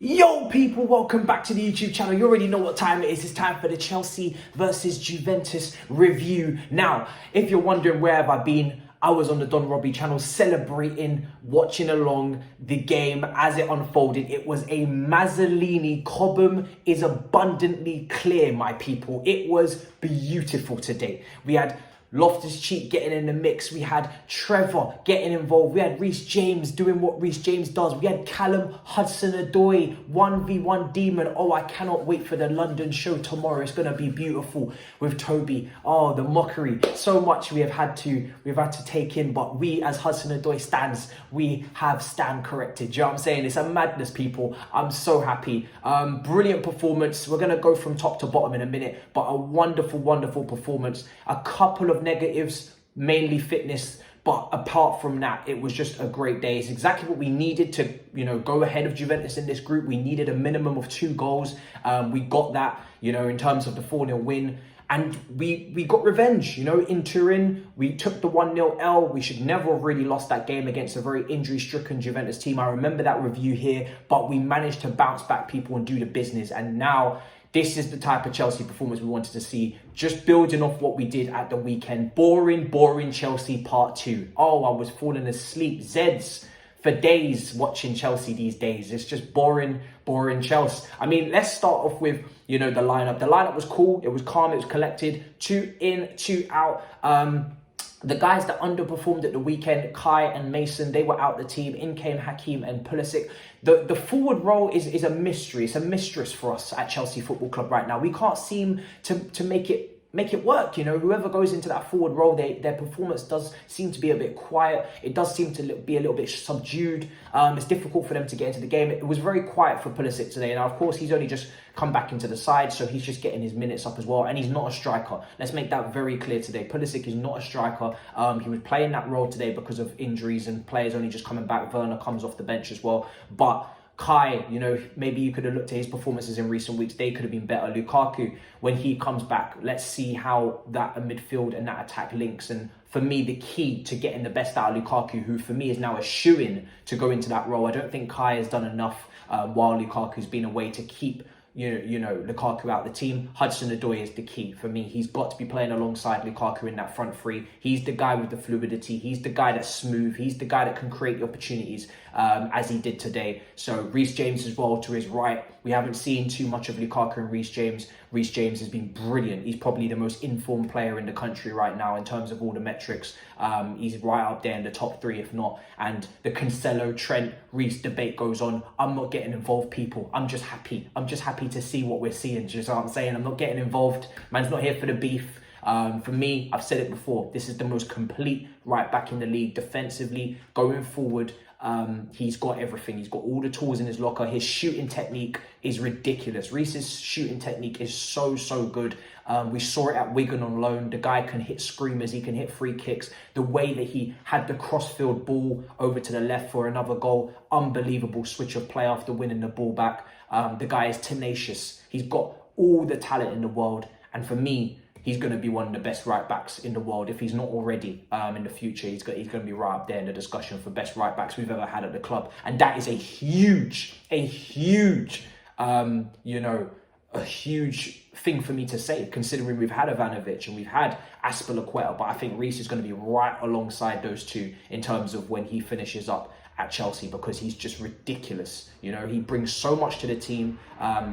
Yo people, welcome back to the YouTube channel. You already know what time it is. It's time for the Chelsea versus Juventus review. Now, if you're wondering where have I been, I was on the Don Robbie channel celebrating, watching along the game as it unfolded. It was a Mazzolini. Cobham is abundantly clear, my people. It was beautiful today. We had Loftus-Cheek getting in the mix. We had Trevor getting involved. We had Reece James doing what Reece James does. We had Callum Hudson-Odoi, 1v1 demon. Oh, I cannot wait for the London show tomorrow. It's going to be beautiful with Toby. Oh, the mockery. So much we've had to take in, but we as Hudson-Odoi stands, we have stand corrected. Do you know what I'm saying? It's a madness, people. I'm so happy. Brilliant performance. We're going to go from top to bottom in a minute, but a wonderful, wonderful performance. A couple of negatives, mainly fitness, but apart from that, it was just a great day. It's exactly what we needed to, go ahead of Juventus in this group. We needed a minimum of 2 goals. We got that, in terms of the 4-0 win. And we got revenge, in Turin. We took the 1-0 L. We should never have really lost that game against a very injury-stricken Juventus team. I remember that review here, but we managed to bounce back, people, and do the business. And now this is the type of Chelsea performance we wanted to see. Just building off what we did at the weekend. Boring Chelsea part 2. Oh, I was falling asleep. Zeds for days watching Chelsea these days. It's just boring Chelsea. I mean, let's start off with, the lineup. The lineup was cool. It was calm. It was collected. 2 in, 2 out. The guys that underperformed at the weekend, Kai and Mason, they were out the team. In came Hakim and Pulisic. The forward role is a mystery. It's a mistress for us at Chelsea Football Club right now. We can't seem to make it work. Whoever goes into that forward role, their performance does seem to be a bit quiet. It does seem to be a little bit subdued. It's difficult for them to get into the game. It was very quiet for Pulisic today. Now, of course, he's only just come back into the side, so he's just getting his minutes up as well. And he's not a striker. Let's make that very clear today. Pulisic is not a striker. He was playing that role today because of injuries and players only just coming back. Werner comes off the bench as well. But Kai, maybe you could have looked at his performances in recent weeks. They could have been better. Lukaku, when he comes back, let's see how that midfield and that attack links. And for me, the key to getting the best out of Lukaku, who for me is now a shoo-in to go into that role. I don't think Kai has done enough while Lukaku's been away to keep Lukaku out of the team. Hudson-Odoi is the key for me. He's got to be playing alongside Lukaku in that front three. He's the guy with the fluidity. He's the guy that's smooth. He's the guy that can create the opportunities as he did today. So Reece James as well to his right. We haven't seen too much of Lukaku and Reece James. Reece James has been brilliant. He's probably the most informed player in the country right now in terms of all the metrics. He's right up there in the top 3, if not. And the Cancelo, Trent, Reece debate goes on. I'm not getting involved, people. I'm just happy. I'm just happy to see what we're seeing. Do you know what I'm saying? I'm not getting involved. Man's not here for the beef. For me, I've said it before, this is the most complete right back in the league defensively. Going forward, he's got everything. He's got all the tools in his locker. His shooting technique is ridiculous. Reece's shooting technique is so good. We saw it at Wigan on loan. The guy can hit screamers. He can hit free kicks. The way that he had the crossfield ball over to the left for another goal. Unbelievable switch of play after winning the ball back. The guy is tenacious. He's got all the talent in the world. And for me, he's going to be one of the best right backs in the world if he's not already in the future. He's going to be right up there in the discussion for best right backs we've ever had at the club. And that is a huge thing for me to say, considering we've had Ivanovic and we've had Aspilicueta. But I think Reece is going to be right alongside those two in terms of when he finishes up at Chelsea, because he's just ridiculous. He brings so much to the team.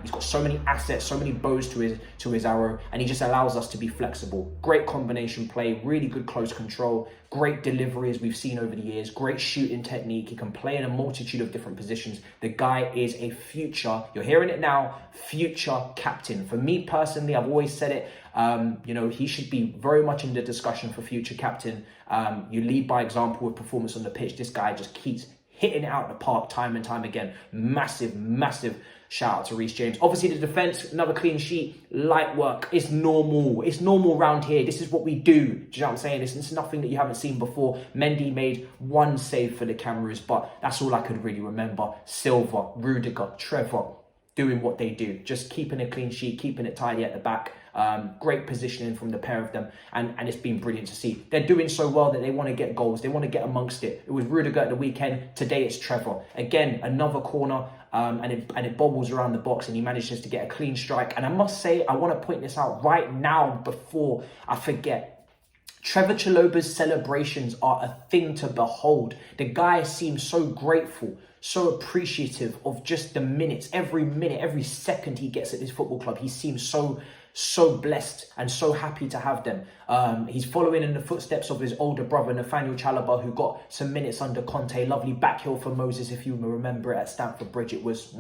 He's got so many assets, so many bows to his arrow, and he just allows us to be flexible. Great combination play, really good close control, great delivery as we've seen over the years, great shooting technique. He can play in a multitude of different positions. The guy is a future, you're hearing it now, future captain. For me personally, I've always said it, he should be very much in the discussion for future captain. You lead by example with performance on the pitch. This guy just keeps hitting it out the park time and time again. Massive shout out to Reece James. Obviously the defence, another clean sheet, light work. It's normal round here. This is what we do. Do you know what I'm saying? It's nothing that you haven't seen before. Mendy made 1 save for the cameras, but that's all I could really remember. Silva, Rudiger, Trevor, doing what they do, just keeping a clean sheet, keeping it tidy at the back. Great positioning from the pair of them, and it's been brilliant to see. They're doing so well that they want to get goals. They want to get amongst it. It was Rudiger at the weekend. Today it's Trevor. Again, another corner, and it bobbles around the box, and he manages to get a clean strike. And I must say, I want to point this out right now before I forget. Trevor Chalobah's celebrations are a thing to behold. The guy seems so grateful, so appreciative of just the minutes, every second he gets at this football club. He seems so blessed and so happy to have them. He's following in the footsteps of his older brother, Nathaniel Chalobah, who got some minutes under Conte. Lovely backheel for Moses, if you remember it, at Stamford Bridge. It was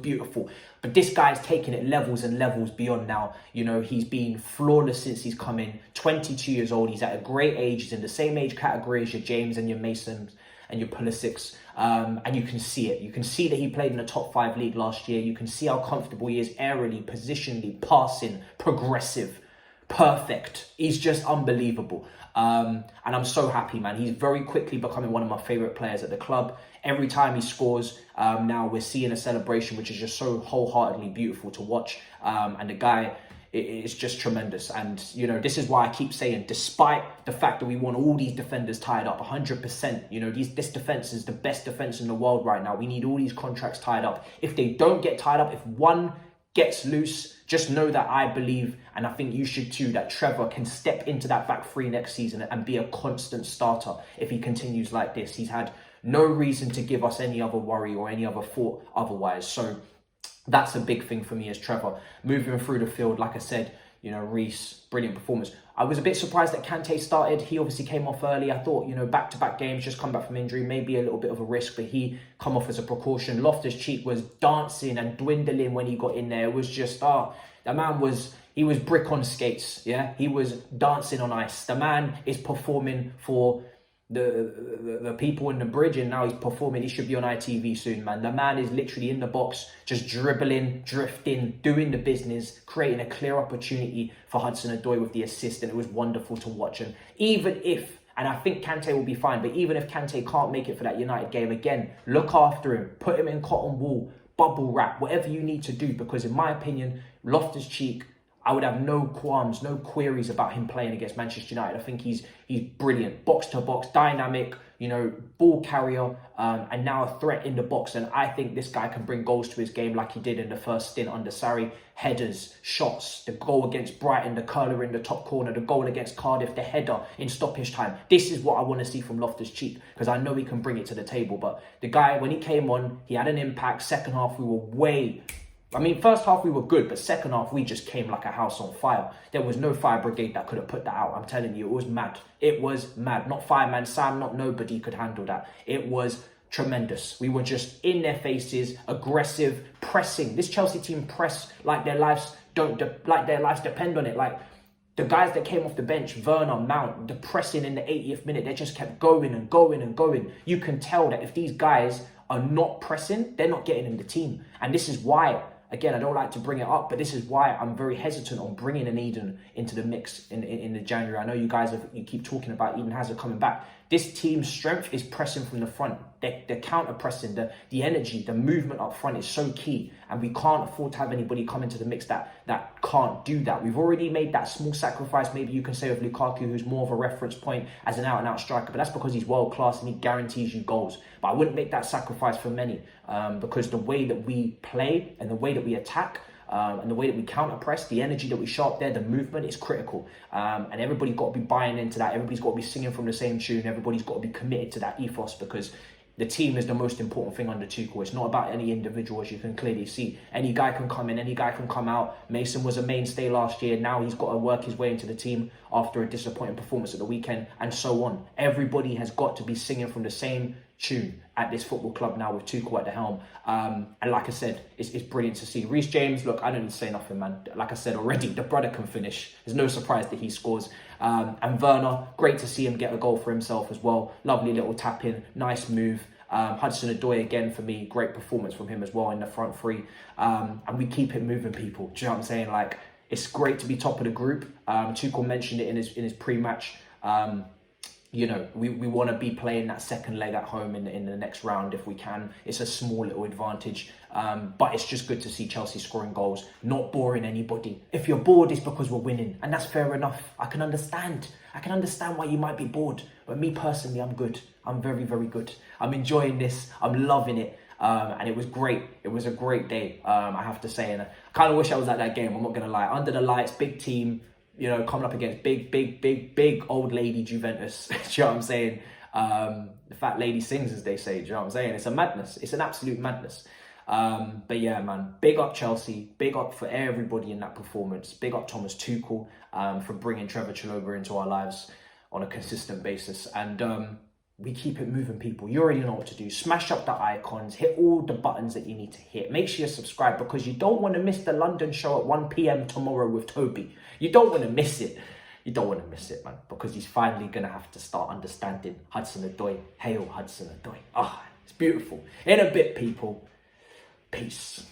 beautiful. But this guy's taking it levels and levels beyond now. You know, he's been flawless since he's come in. 22 years old. He's at a great age. He's in the same age category as your James and your Masons and your Pulisic's. And you can see it. You can see that he played in the top 5 league last year. You can see how comfortable he is aerially, positionally, passing, progressive, perfect. He's just unbelievable. And I'm so happy, man. He's very quickly becoming one of my favourite players at the club. Every time he scores, now we're seeing a celebration which is just so wholeheartedly beautiful to watch. And the guy, it's just tremendous. And, you know, this is why I keep saying, despite the fact that we want all these defenders tied up 100%, you know, this defence is the best defence in the world right now. We need all these contracts tied up. If they don't get tied up, if one gets loose, just know that I believe, and I think you should too, that Trevor can step into that back three next season and be a constant starter if he continues like this. He's had no reason to give us any other worry or any other thought otherwise. So that's a big thing for me as Trevor. Moving through the field, like I said, you know, Reece, brilliant performance. I was a bit surprised that Kante started. He obviously came off early. I thought, you know, back-to-back games, just come back from injury, maybe a little bit of a risk, but he come off as a precaution. Loftus-Cheek was dancing and dwindling when he got in there. It was just, the man was, he was brick on skates, yeah? He was dancing on ice. The man is performing for the people in the bridge, and now he's performing. He should be on ITV soon, man. The man is literally in the box, just dribbling, drifting, doing the business, creating a clear opportunity for Hudson-Odoi with the assist, and it was wonderful to watch. And even if, and I think Kante will be fine, but even if Kante can't make it for that United game, again, look after him, put him in cotton wool, bubble wrap, whatever you need to do, because in my opinion, Loftus-Cheek, I would have no qualms, no queries about him playing against Manchester United. I think he's brilliant, box to box, dynamic, you know, ball carrier, and now a threat in the box. And I think this guy can bring goals to his game like he did in the first stint under Sarri. Headers, shots, the goal against Brighton, the curler in the top corner, the goal against Cardiff, the header in stoppage time. This is what I want to see from Loftus-Cheek, because I know he can bring it to the table. But the guy, when he came on, he had an impact. Second half, we were first half we were good, but second half we just came like a house on fire. There was no fire brigade that could have put that out. I'm telling you, it was mad. It was mad. Not fireman Sam, not nobody could handle that. It was tremendous. We were just in their faces, aggressive, pressing. This Chelsea team press like their lives depend on it. Like the guys that came off the bench, Werner, Mount, the pressing in the 80th minute, they just kept going and going and going. You can tell that if these guys are not pressing, they're not getting in the team. And this is why, again, I don't like to bring it up, but this is why I'm very hesitant on bringing an Eden into the mix in the January. I know you guys you keep talking about Eden Hazard coming back. This team's strength is pressing from the front. The counter-pressing, the energy, the movement up front is so key. And we can't afford to have anybody come into the mix that can't do that. We've already made that small sacrifice, maybe you can say, with Lukaku, who's more of a reference point as an out-and-out striker. But that's because he's world-class and he guarantees you goals. But I wouldn't make that sacrifice for many, because the way that we play and the way that we attack, and the way that we counter-press, the energy that we show up there, the movement is critical. And everybody's got to be buying into that. Everybody's got to be singing from the same tune. Everybody's got to be committed to that ethos, because the team is the most important thing under Tuchel. It's not about any individual, as you can clearly see. Any guy can come in, any guy can come out. Mason was a mainstay last year. Now he's got to work his way into the team after a disappointing performance at the weekend, and so on. Everybody has got to be singing from the same tune at this football club now with Tuchel at the helm. And like I said, it's brilliant to see. Reece James, look, I don't need to say nothing, man. Like I said already, the brother can finish. There's no surprise that he scores. And Werner, great to see him get a goal for himself as well. Lovely little tap in, nice move. Hudson-Odoi again for me, great performance from him as well in the front three. And we keep it moving, people. Do you know what I'm saying? Like, it's great to be top of the group. Tuchel mentioned it in his pre-match you know, we want to be playing that second leg at home in the next round if we can. It's a small little advantage, but it's just good to see Chelsea scoring goals, not boring anybody. If you're bored, it's because we're winning, and that's fair enough. I can understand why you might be bored, but me personally, I'm good. I'm very, very good. I'm enjoying this. I'm loving it. And it was great. It was a great day, I have to say. And I kind of wish I was at that game. I'm not going to lie. Under the lights, big team, you know, coming up against big old lady Juventus. Do you know what I'm saying? The fat lady sings, as they say. Do you know what I'm saying? It's a madness. It's an absolute madness. But yeah, man, big up Chelsea. Big up for everybody in that performance. Big up Thomas Tuchel for bringing Trevor Chalobah into our lives on a consistent basis. And we keep it moving, people. You already know what to do. Smash up the icons. Hit all the buttons that you need to hit. Make sure you subscribe, because you don't want to miss the London show at 1 p.m. tomorrow with Toby. You don't want to miss it. You don't want to miss it, man, because he's finally going to have to start understanding Hudson-Odoi. Hail Hudson-Odoi. Ah, it's beautiful. In a bit, people. Peace.